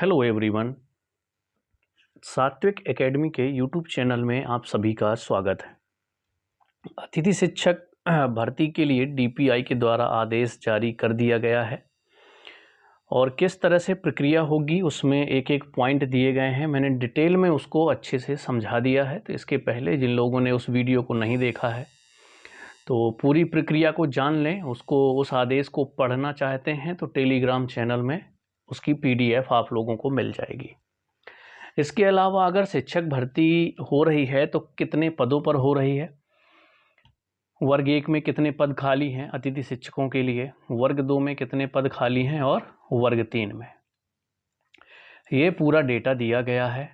Hello everyone. सात्विक academy के YouTube channel में आप सभी का स्वागत है। अतिथि शिक्षक भर्ती के लिए डीपीआई के द्वारा आदेश जारी कर दिया गया है और किस तरह से प्रक्रिया होगी उसमें एक एक पॉइंट दिए गए हैं। मैंने डिटेल में उसको अच्छे से समझा दिया है, तो इसके पहले जिन लोगों ने उस वीडियो को नहीं देखा है तो पूरी प्रक्रिया को जान लें। उस आदेश को पढ़ना चाहते हैं तो टेलीग्राम चैनल में उसकी पीडीएफ आप लोगों को मिल जाएगी। इसके अलावा अगर शिक्षक भर्ती हो रही है तो कितने पदों पर हो रही है, वर्ग 1 में कितने पद खाली हैं अतिथि शिक्षकों के लिए, वर्ग 2 में कितने पद खाली हैं और वर्ग 3 में, ये पूरा डेटा दिया गया है।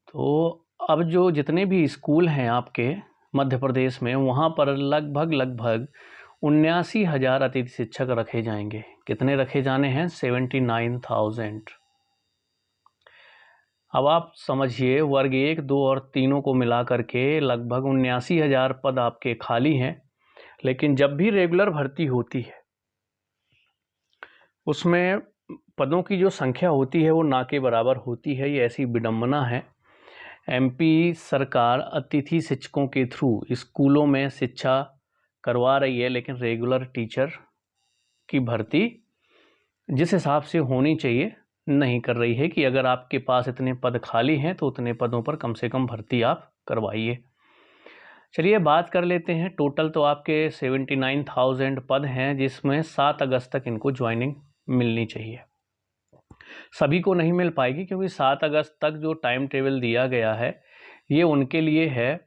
तो अब जो जितने भी स्कूल हैं आपके मध्य प्रदेश में, वहाँ पर लगभग 79,000 अतिथि शिक्षक रखे जाएंगे। कितने रखे जाने हैं? 79,000। अब आप समझिए, वर्ग 1, 2 और 3 को मिला करके लगभग 79,000 पद आपके खाली हैं। लेकिन जब भी रेगुलर भर्ती होती है उसमें पदों की जो संख्या होती है वो ना के बराबर होती है। ये ऐसी विडंबना है। एमपी सरकार अतिथि शिक्षकों के थ्रू स्कूलों में शिक्षा करवा रही है, लेकिन रेगुलर टीचर की भर्ती जिस हिसाब से होनी चाहिए नहीं कर रही है कि अगर आपके पास इतने पद खाली हैं तो उतने पदों पर कम से कम भर्ती आप करवाइए। चलिए बात कर लेते हैं। टोटल तो आपके 79,000 पद हैं, जिसमें 7 अगस्त तक इनको ज्वाइनिंग मिलनी चाहिए। सभी को नहीं मिल पाएगी क्योंकि 7 अगस्त तक जो टाइम टेबल दिया गया है ये उनके लिए है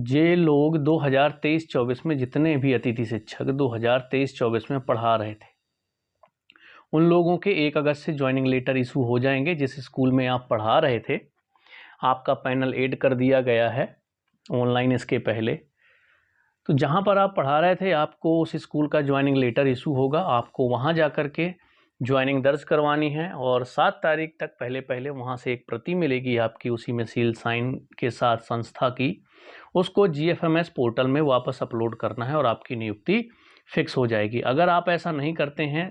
जे लोग 2023-24 में जितने भी अतिथि शिक्षक 2023-24 में पढ़ा रहे थे उन लोगों के 1 अगस्त से ज्वाइनिंग लेटर इशू हो जाएंगे। जिस स्कूल में आप पढ़ा रहे थे आपका पैनल ऐड कर दिया गया है ऑनलाइन इसके पहले, तो जहाँ पर आप पढ़ा रहे थे आपको उस स्कूल का ज्वाइनिंग लेटर इशू होगा। आपको वहाँ जा कर के ज्वाइनिंग दर्ज करवानी है और 7 तारीख तक पहले वहाँ से एक प्रति मिलेगी आपकी, उसी में सील साइन के साथ संस्था की। उसको GFMS पोर्टल में वापस अपलोड करना है और आपकी नियुक्ति फिक्स हो जाएगी। अगर आप ऐसा नहीं करते हैं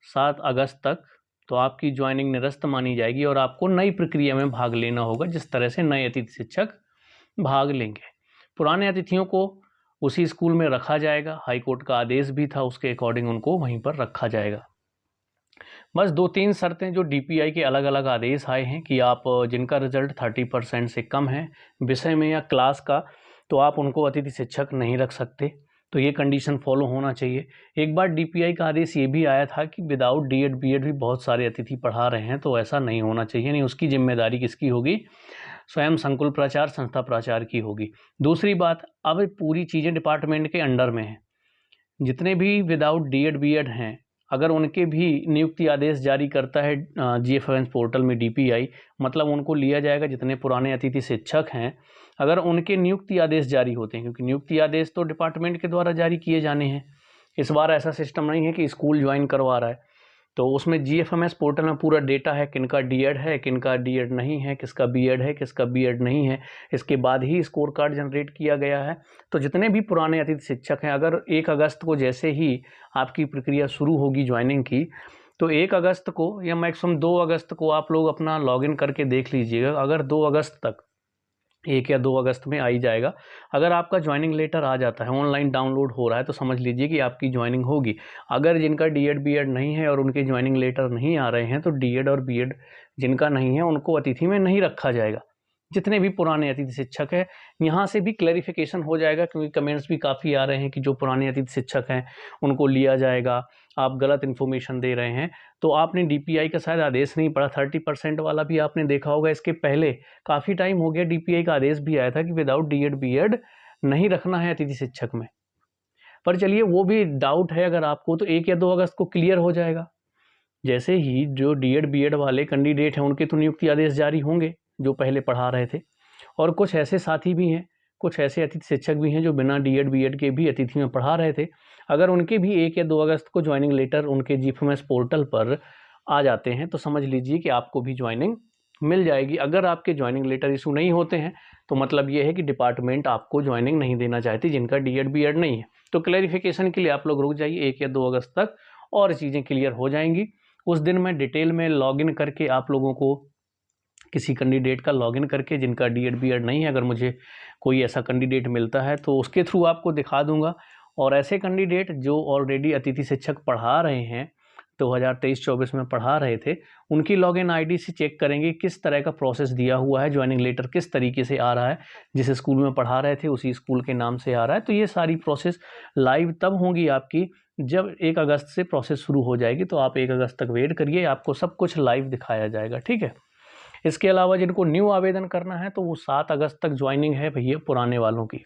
7 अगस्त तक तो आपकी ज्वाइनिंग निरस्त मानी जाएगी और आपको नई प्रक्रिया में भाग लेना होगा, जिस तरह से नए अतिथि शिक्षक भाग लेंगे। पुराने अतिथियों को उसी स्कूल में रखा जाएगा। हाईकोर्ट का आदेश भी था, उसके अकॉर्डिंग उनको वहीं पर रखा जाएगा। बस 2-3 शर्तें जो डीपीआई के अलग अलग आदेश आए हैं कि आप जिनका रिजल्ट 30% से कम है विषय में या क्लास का, तो आप उनको अतिथि शिक्षक नहीं रख सकते। तो ये कंडीशन फॉलो होना चाहिए। एक बार डीपीआई का आदेश ये भी आया था कि विदाउट डीएड बीएड भी बहुत सारे अतिथि पढ़ा रहे हैं, तो ऐसा नहीं होना चाहिए। नहीं, उसकी जिम्मेदारी किसकी होगी? स्वयं संकुल प्राचार्य, संस्था प्राचार्य की होगी। दूसरी बात, अब पूरी चीज़ें डिपार्टमेंट के अंडर में हैं। जितने भी विदाउट डीएड बीएड हैं अगर उनके भी नियुक्ति आदेश जारी करता है GFMS पोर्टल में डीपीआई, मतलब उनको लिया जाएगा। जितने पुराने अतिथि शिक्षक हैं अगर उनके नियुक्ति आदेश जारी होते हैं, क्योंकि नियुक्ति आदेश तो डिपार्टमेंट के द्वारा जारी किए जाने हैं। इस बार ऐसा सिस्टम नहीं है कि स्कूल ज्वाइन करवा रहा है, तो उसमें GFMS पोर्टल में पूरा डेटा है, किनका डीएड है, किनका डीएड नहीं है, किसका बीएड है, किसका बीएड नहीं है। इसके बाद ही स्कोर कार्ड जनरेट किया गया है। तो जितने भी पुराने अतिथि शिक्षक हैं, अगर 1 अगस्त को जैसे ही आपकी प्रक्रिया शुरू होगी ज्वाइनिंग की, तो 1 अगस्त को या मैक्सिमम 2 अगस्त को आप लोग अपना लॉगिन करके देख लीजिएगा। अगर 2 अगस्त तक 1 या 2 अगस्त में आ ही जाएगा। अगर आपका ज्वाइनिंग लेटर आ जाता है, ऑनलाइन डाउनलोड हो रहा है, तो समझ लीजिए कि आपकी ज्वाइनिंग होगी। अगर जिनका डीएड बीएड नहीं है और उनके ज्वाइनिंग लेटर नहीं आ रहे हैं तो डीएड और बीएड जिनका नहीं है उनको अतिथि में नहीं रखा जाएगा। जितने भी पुराने अतिथि शिक्षक हैं, यहाँ से भी क्लैरिफिकेशन हो जाएगा, क्योंकि कमेंट्स भी काफ़ी आ रहे हैं कि जो पुराने अतिथि शिक्षक हैं उनको लिया जाएगा, आप गलत इन्फॉर्मेशन दे रहे हैं। तो आपने डीपीआई का शायद आदेश नहीं पढ़ा। 30% वाला भी आपने देखा होगा। इसके पहले काफ़ी टाइम हो गया डीपीआई का आदेश भी आया था कि विदाउट डीएड बीएड नहीं रखना है अतिथि शिक्षक में। पर चलिए वो भी डाउट है अगर आपको, तो 1 या 2 अगस्त को क्लियर हो जाएगा। जैसे ही जो डीएड बीएड वाले कैंडिडेट हैं उनके तो नियुक्ति आदेश जारी होंगे जो पहले पढ़ा रहे थे। और कुछ ऐसे साथी भी हैं, कुछ ऐसे अतिथि शिक्षक भी हैं जो बिना डीएड बीएड के भी अतिथि में पढ़ा रहे थे। अगर उनके भी 1 या 2 अगस्त को ज्वाइनिंग लेटर उनके GFMS पोर्टल पर आ जाते हैं तो समझ लीजिए कि आपको भी ज्वाइनिंग मिल जाएगी। अगर आपके ज्वाइनिंग लेटर इशू नहीं होते हैं तो मतलब ये है कि डिपार्टमेंट आपको ज्वाइनिंग नहीं देना चाहती जिनका डीएड बीएड नहीं है। तो क्लैरिफिकेशन के लिए आप लोग रुक जाइए, 1 या 2 अगस्त तक और चीज़ें क्लियर हो जाएंगी उस दिन मैं डिटेल में लॉगिन करके आप लोगों को किसी कैंडिडेट का लॉगिन करके, जिनका डीएड बीएड नहीं है, अगर मुझे कोई ऐसा कैंडिडेट मिलता है तो उसके थ्रू आपको दिखा दूंगा। और ऐसे कैंडिडेट जो ऑलरेडी अतिथि शिक्षक पढ़ा रहे हैं, 2023-24 में पढ़ा रहे थे, उनकी लॉगिन आईडी से चेक करेंगे किस तरह का प्रोसेस दिया हुआ है, ज्वाइनिंग लेटर किस तरीके से आ रहा है, जिस स्कूल में पढ़ा रहे थे उसी स्कूल के नाम से आ रहा है। तो ये सारी प्रोसेस लाइव तब होंगी आपकी जब 1 अगस्त से प्रोसेस शुरू हो जाएगी। तो आप 1 अगस्त तक वेट करिए, आपको सब कुछ लाइव दिखाया जाएगा, ठीक है। इसके अलावा जिनको न्यू आवेदन करना है तो वो 7 अगस्त तक ज्वाइनिंग है भैया पुराने वालों की।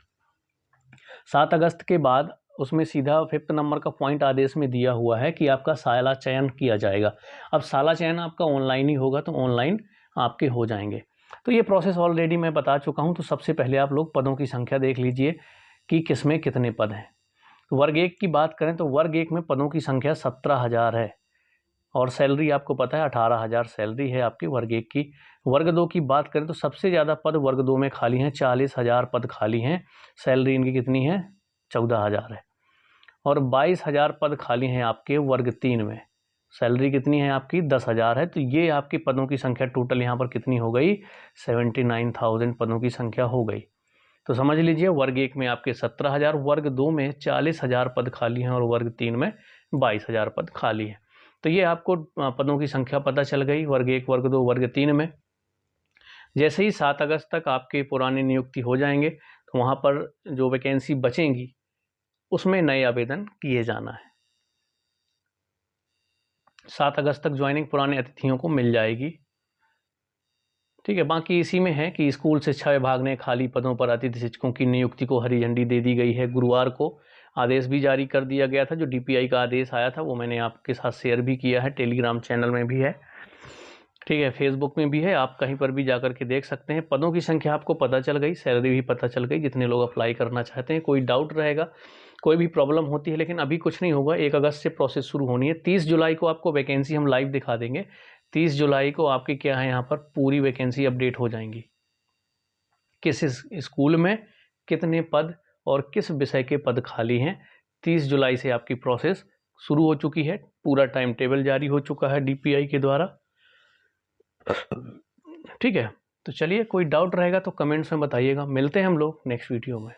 7 अगस्त के बाद उसमें सीधा 5th नंबर का पॉइंट आदेश में दिया हुआ है कि आपका साला चयन किया जाएगा। अब साला चयन आपका ऑनलाइन ही होगा, तो ऑनलाइन आपके हो जाएंगे। तो ये प्रोसेस ऑलरेडी मैं बता चुका हूँ। तो सबसे पहले आप लोग पदों की संख्या देख लीजिए कि किसमें कितने पद हैं। तो वर्ग 1 की बात करें तो वर्ग 1 में पदों की संख्या 17,000 है और सैलरी आपको पता है 18,000 सैलरी है आपकी वर्ग 1 की। वर्ग 2 की बात करें तो सबसे ज़्यादा पद वर्ग 2 में खाली हैं, 40,000 पद खाली हैं। सैलरी इनकी कितनी है? 14,000 है। और 22,000 पद खाली हैं आपके वर्ग 3 में। सैलरी कितनी है आपकी? 10,000 है। तो ये आपकी पदों की संख्या टोटल यहाँ पर कितनी हो गई? 79,000 पदों की संख्या हो गई। तो समझ लीजिए वर्ग 1 में आपके 17,000, वर्ग 2 में 40,000 पद खाली हैं और वर्ग 3 में 22,000 पद खाली हैं। तो ये आपको पदों की संख्या पता चल गई वर्ग 1, वर्ग 2, वर्ग 3 में। जैसे ही 7 अगस्त तक आपके पुराने नियुक्ति हो जाएंगे तो वहाँ पर जो वैकेंसी बचेंगी उसमें नए आवेदन किए जाना है। 7 अगस्त तक ज्वाइनिंग पुराने अतिथियों को मिल जाएगी, ठीक है। बाकी इसी में है कि स्कूल शिक्षा विभाग ने खाली पदों पर अतिथि शिक्षकों की नियुक्ति को हरी झंडी दे दी गई है। गुरुवार को आदेश भी जारी कर दिया गया था। जो डीपीआई का आदेश आया था वो मैंने आपके साथ शेयर भी किया है, टेलीग्राम चैनल में भी है, ठीक है, फेसबुक में भी है, आप कहीं पर भी जाकर के देख सकते हैं। पदों की संख्या आपको पता चल गई, सैलरी भी पता चल गई, जितने लोग अप्लाई करना चाहते हैं। कोई डाउट रहेगा, कोई भी प्रॉब्लम होती है, लेकिन अभी कुछ नहीं होगा। 1 अगस्त से प्रोसेस शुरू होनी है। 30 जुलाई को आपको वैकेंसी हम लाइव दिखा देंगे। 30 जुलाई को आपकी क्या है, यहाँ पर पूरी वैकेंसी अपडेट हो जाएंगी, किस स्कूल में कितने पद और किस विषय के पद खाली हैं। 30 जुलाई से आपकी प्रोसेस शुरू हो चुकी है, पूरा टाइम टेबल जारी हो चुका है डीपीआई के द्वारा, ठीक है। तो चलिए, कोई डाउट रहेगा तो कमेंट्स में बताइएगा। मिलते हैं हम लोग नेक्स्ट वीडियो में।